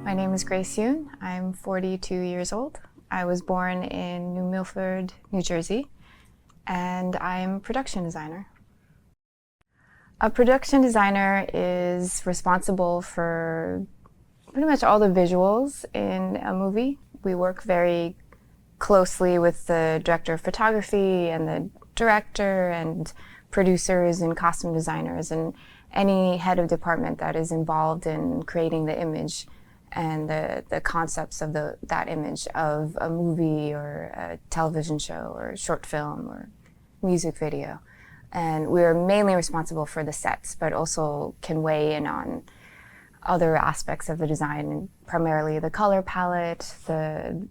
My name is Grace Yoon. I'm 42 years old. I was born in New Milford, New Jersey, and I'm a production designer. A production designer is responsible for pretty much all the visuals in a movie. We work very closely with the director of photography and the director and producers and costume designers and any head of department that is involved in creating the image and the concepts of that image of a movie or a television show or a short film or music video. And we're mainly responsible for the sets, but also can weigh in on other aspects of the design, and primarily the color palette, the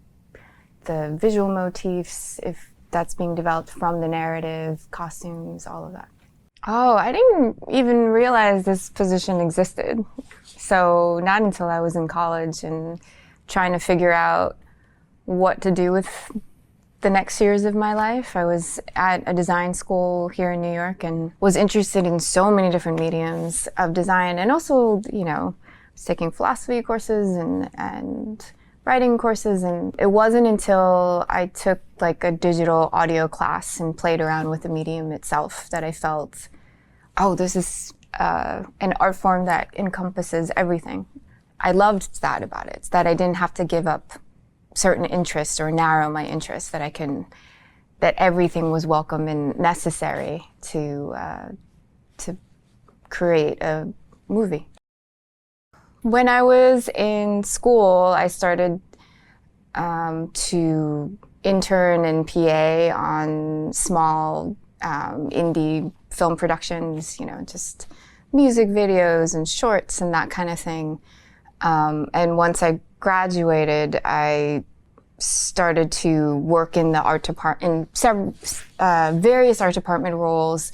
visual motifs, if that's being developed from the narrative, costumes, all of that. Oh, I didn't even realize this position existed. So not until I was in college and trying to figure out what to do with the next years of my life. I was at a design school here in New York and was interested in so many different mediums of design, and also, taking philosophy courses and writing courses. And it wasn't until I took like a digital audio class and played around with the medium itself that I felt, oh, this is an art form that encompasses everything. I loved that about it, that I didn't have to give up certain interests or narrow my interests, that everything was welcome and necessary to create a movie. When I was in school, I started to intern and PA on small indie film productions, just music videos and shorts and that kind of thing. And once I graduated, I started to work in the art department, in several various art department roles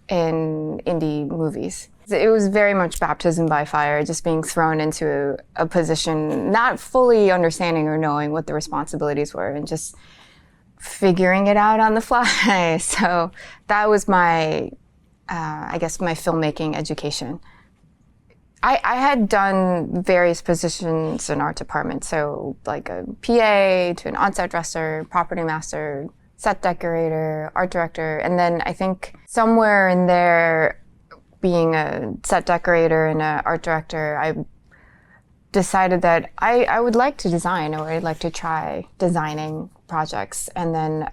in indie movies. It was very much baptism by fire, just being thrown into a position, not fully understanding or knowing what the responsibilities were, and just figuring it out on the fly. So that was my, my filmmaking education. I had done various positions in art department, so like a PA to an on-set dresser, property master, set decorator, art director, and then I think somewhere in there, being a set decorator and an art director, I decided that I would like to design, or I'd like to try designing projects. And then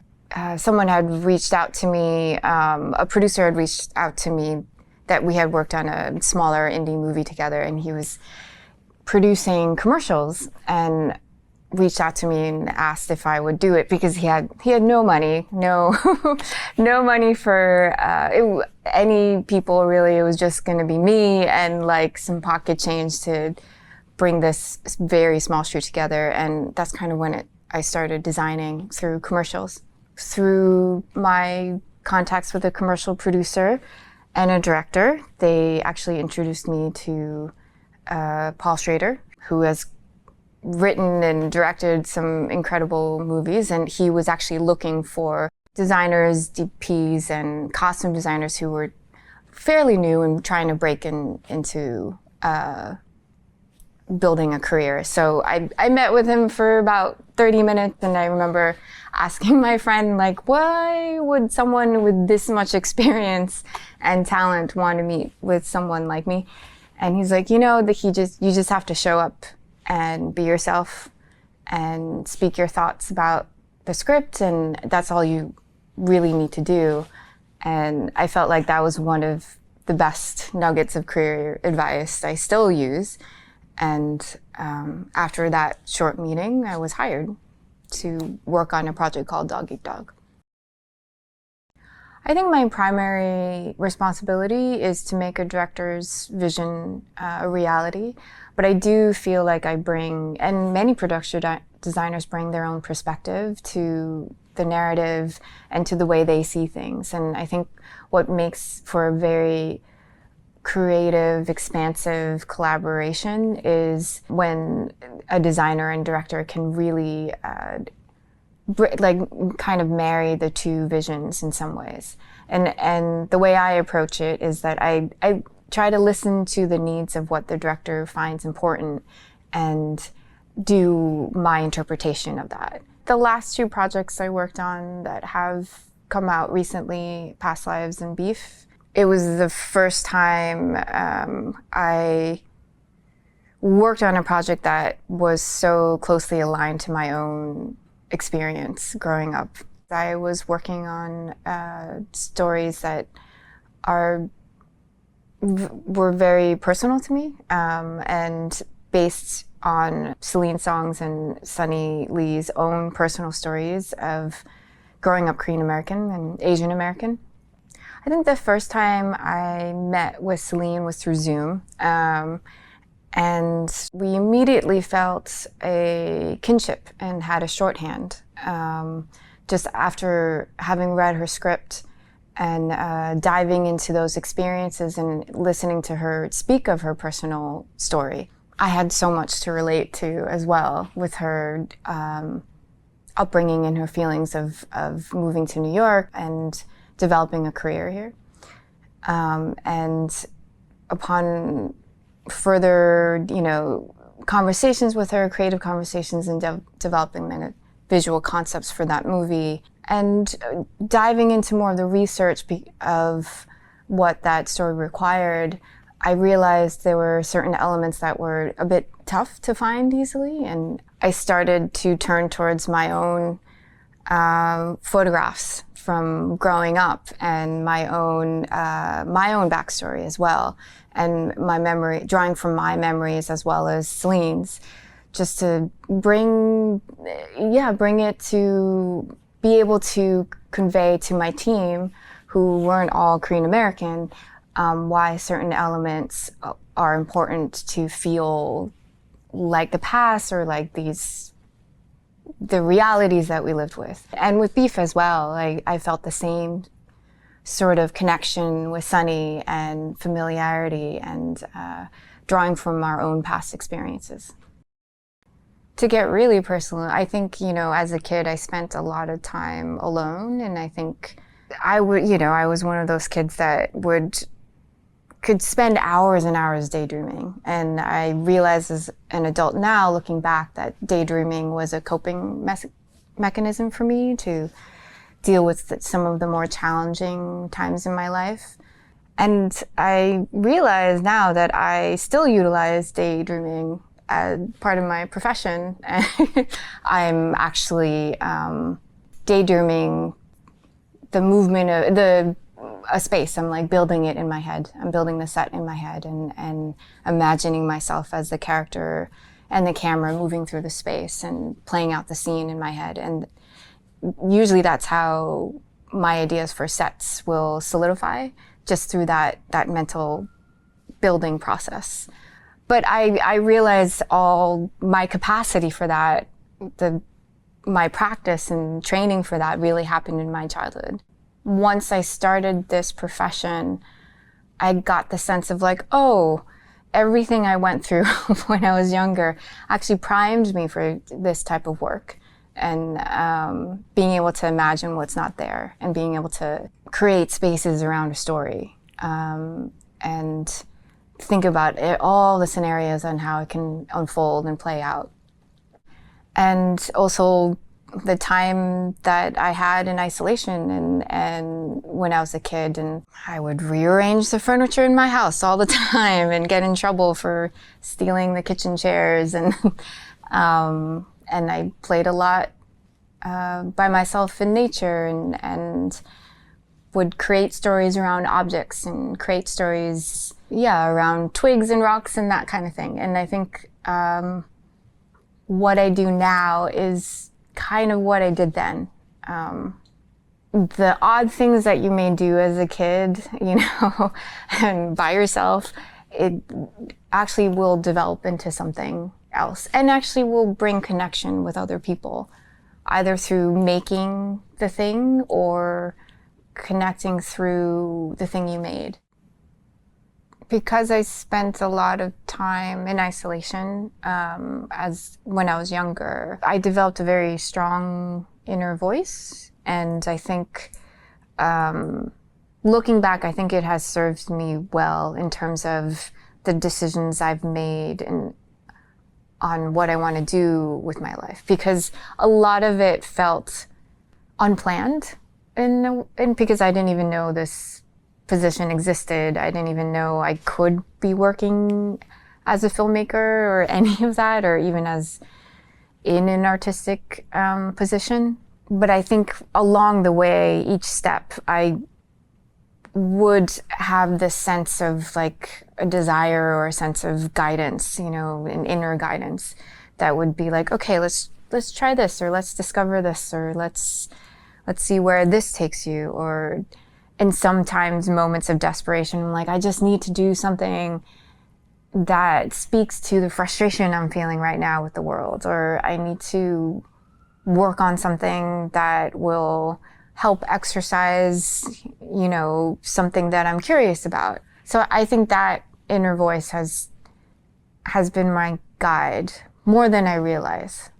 someone had reached out to me, a producer had reached out to me that we had worked on a smaller indie movie together, and he was producing commercials and reached out to me and asked if I would do it, because he had no money, no money for any people really. It was just going to be me and like some pocket change to bring this very small shoot together. And that's kind of when I started designing through commercials. Through my contacts with a commercial producer and a director, they actually introduced me to Paul Schrader, who has written and directed some incredible movies, and he was actually looking for designers, DPs, and costume designers who were fairly new and trying to break into building a career. So I met with him for about 30 minutes, and I remember asking my friend, like, why would someone with this much experience and talent want to meet with someone like me? And he's like, that you just have to show up and be yourself and speak your thoughts about the script, and that's all you really need to do. And I felt like that was one of the best nuggets of career advice I still use. And after that short meeting, I was hired to work on a project called Dog Eat Dog. I think my primary responsibility is to make a director's vision a reality, but I do feel like I bring, and many production designers bring, their own perspective to the narrative and to the way they see things. And I think what makes for a very creative, expansive collaboration is when a designer and director can really kind of marry the two visions in some ways. And the way I approach it is that I try to listen to the needs of what the director finds important and do my interpretation of that. The last two projects I worked on that have come out recently, Past Lives and Beef, it was the first time I worked on a project that was so closely aligned to my own experience growing up. I was working on stories that were very personal to me, and based on Celine Song's and Sunny Lee's own personal stories of growing up Korean American and Asian American. I think the first time I met with Celine was through Zoom, and we immediately felt a kinship and had a shorthand. Just after having read her script and diving into those experiences and listening to her speak of her personal story, I had so much to relate to as well with her upbringing and her feelings of moving to New York and developing a career here. And upon further, conversations with her, creative conversations, and developing the visual concepts for that movie, and diving into more of the research of what that story required, I realized there were certain elements that were a bit tough to find easily, and I started to turn towards my own photographs from growing up and my own backstory as well, and my memory, drawing from my memories as well as Celine's, just to bring it to be able to convey to my team, who weren't all Korean American, why certain elements are important to feel like the past or like the realities that we lived with. And with Beef as well, I felt the same sort of connection with Sunny and familiarity and drawing from our own past experiences. To get really personal, I think, as a kid, I spent a lot of time alone, and I think I was one of those kids that could spend hours and hours daydreaming. And I realize as an adult now, looking back, that daydreaming was a coping mechanism for me to deal with some of the more challenging times in my life. And I realize now that I still utilize daydreaming as part of my profession. I'm actually daydreaming the movement of a space. I'm like building it in my head. I'm building the set in my head and imagining myself as the character and the camera moving through the space and playing out the scene in my head. And usually that's how my ideas for sets will solidify, just through that mental building process. But I realize all my capacity for that, my practice and training for that really happened in my childhood. Once I started this profession, I got the sense of everything I went through when I was younger actually primed me for this type of work. And being able to imagine what's not there and being able to create spaces around a story, and think about all the scenarios and how it can unfold and play out. And also the time that I had in isolation and when I was a kid, and I would rearrange the furniture in my house all the time and get in trouble for stealing the kitchen chairs, and I played a lot by myself in nature and would create stories around objects and create stories, around twigs and rocks and that kind of thing. And I think what I do now is kind of what I did then. The odd things that you may do as a kid, and by yourself, it actually will develop into something else and actually will bring connection with other people, either through making the thing or connecting through the thing you made. Because I spent a lot of time in isolation when I was younger, I developed a very strong inner voice. And I think, looking back, I think it has served me well in terms of the decisions I've made and on what I want to do with my life, because a lot of it felt unplanned, and because I didn't even know this position existed. I didn't even know I could be working as a filmmaker or any of that, or even as in an artistic position. But I think along the way, each step, I would have this sense of like a desire or a sense of guidance, you know, an inner guidance that would be like, okay, let's try this, or let's discover this, or let's see where this takes you. Or in sometimes moments of desperation, I'm like, I just need to do something that speaks to the frustration I'm feeling right now with the world, or I need to work on something that will help exercise, you know, something that I'm curious about. So I think that inner voice has been my guide more than I realize.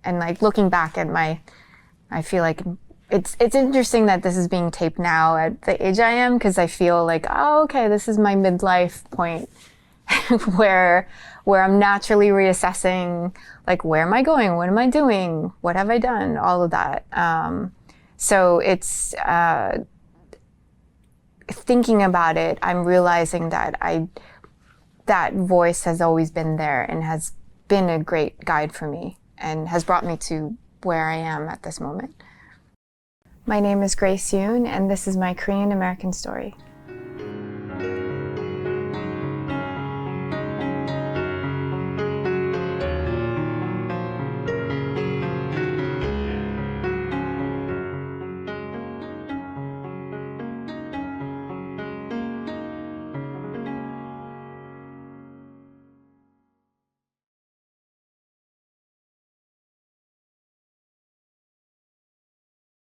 And like looking back at I feel like it's interesting that this is being taped now at the age I am, because I feel like, oh, okay, this is my midlife point where I'm naturally reassessing, like, where am I going? What am I doing? What have I done? All of that. So it's thinking about it, I'm realizing that that voice has always been there and has been a great guide for me and has brought me to where I am at this moment. My name is Grace Yoon, and this is my Korean American story.